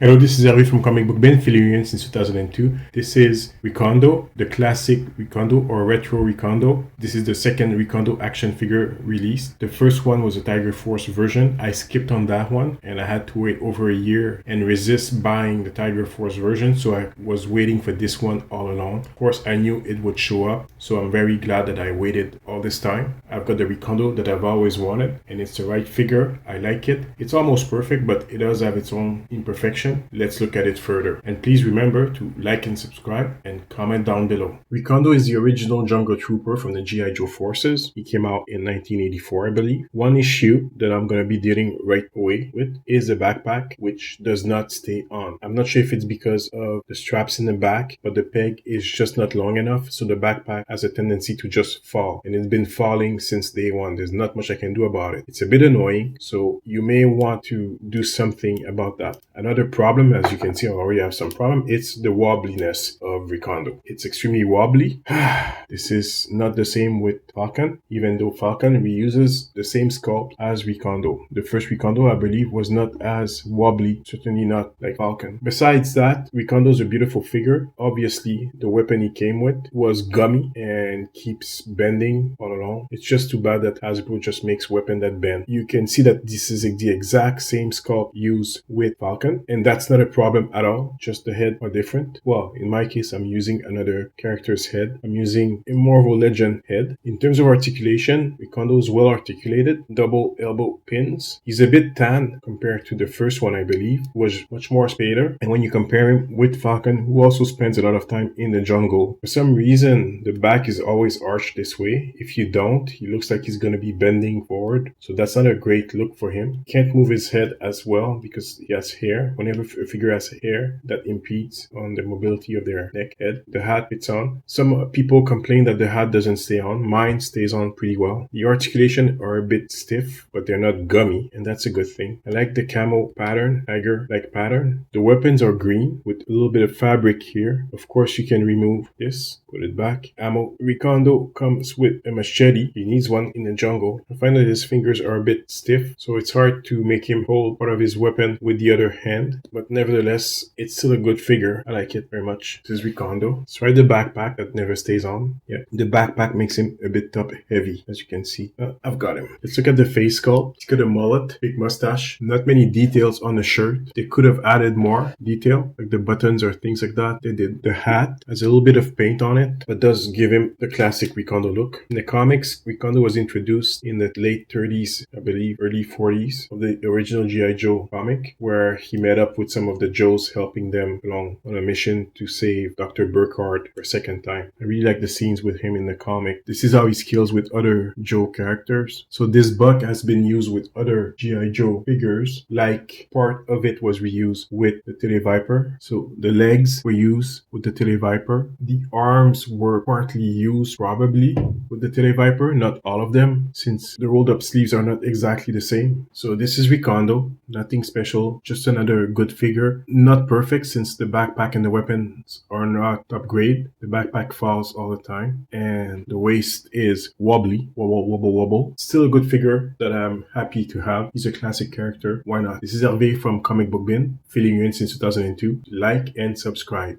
Hello, this is Hervé from Comic Book Bin, filling you in since 2002. This is Recondo, the classic Recondo or retro Recondo. This is the second Recondo action figure released. The first one was a Tiger Force version. I skipped on that one and I had to wait over a year and resist buying the Tiger Force version, so I was waiting for this one all along. Of course, I knew it would show up, so I'm very glad that I waited all this time. I've got the Recondo that I've always wanted and it's the right figure. I like it. It's almost perfect, but it does have its own imperfection. Let's look at it further. And please remember to like and subscribe and comment down below. Recondo is the original Jungle Trooper from the G.I. Joe forces. He came out in 1984, I believe. One issue that I'm going to be dealing right away with is a backpack, which does not stay on. I'm not sure if it's because of the straps in the back, but the peg is just not long enough, so the backpack has a tendency to just fall. And it's been falling since day one. There's not much I can do about it. It's a bit annoying, so you may want to do something about that. Another problem, as you can see, I already have some problem. It's the wobbliness of Recondo. It's extremely wobbly. This is not the same with Falcon, even though Falcon reuses the same sculpt as Recondo. The first Recondo, I believe, was not as wobbly, certainly not like Falcon. Besides that, Recondo is a beautiful figure. Obviously, the weapon he came with was gummy and keeps bending all along. It's just too bad that Hasbro just makes weapon that bend. You can see that this is the exact same sculpt used with Falcon, and that's not a problem at all, just the head are different. Well, in my case, I'm using another character's head. I'm using a Marvel Legend head. In terms of articulation, Recondo is well articulated, double elbow pins. He's a bit tan compared to the first one, I believe, was much more spader. And when you compare him with Falcon, who also spends a lot of time in the jungle, for some reason, the back is always arched this way. If you don't, he looks like he's going to be bending forward. So that's not a great look for him. Can't move his head as well because he has hair. Whenever a figure has hair, that impedes on the mobility of their neck, head. The hat fits on. Some people complain that the hat doesn't stay on. Mine stays on pretty well. The articulation are a bit stiff, but they're not gummy, and that's a good thing. I like the camo pattern, tiger-like pattern. The weapons are green with a little bit of fabric here. Of course, you can remove this, put it back. Ammo. Recondo comes with a machete. He needs one in the jungle. I find that his fingers are a bit stiff, so it's hard to make him hold part of his weapon with the other hand, but nevertheless, it's still a good figure. I like it very much. This is Recondo. It's right the backpack that never stays on. Yeah, the backpack makes him a bit top heavy, as you can see. I've got him. Let's look at the face sculpt. He's got a mullet, big mustache. Not many details on the shirt. They could have added more detail, like the buttons or things like that. They did. The hat has a little bit of paint on it, but does give him the classic Recondo look. In the comics, Recondo was introduced in the late 30s, I believe, early 40s of the original G.I. Joe comic, where he met up with some of the Joes, helping them along on a mission to save Dr. Ripcord for a second time. I really like the scenes with him in the comic. This is how he scales with other Joe characters. So this buck has been used with other G.I. Joe figures, like part of it was reused with the Televiper. So the legs were used with the Televiper. The arms were partly used probably with the Televiper, not all of them, since the rolled up sleeves are not exactly the same. So this is Recondo, nothing special, just another good figure. Not perfect since the backpack and the weapons are not top grade. The backpack falls all the time and the waist is wobbly, wobble. Still a good figure that I'm happy to have. He's a classic character. Why not? This is Hervé from Comic Book Bin, filling you in since 2002. Like and subscribe.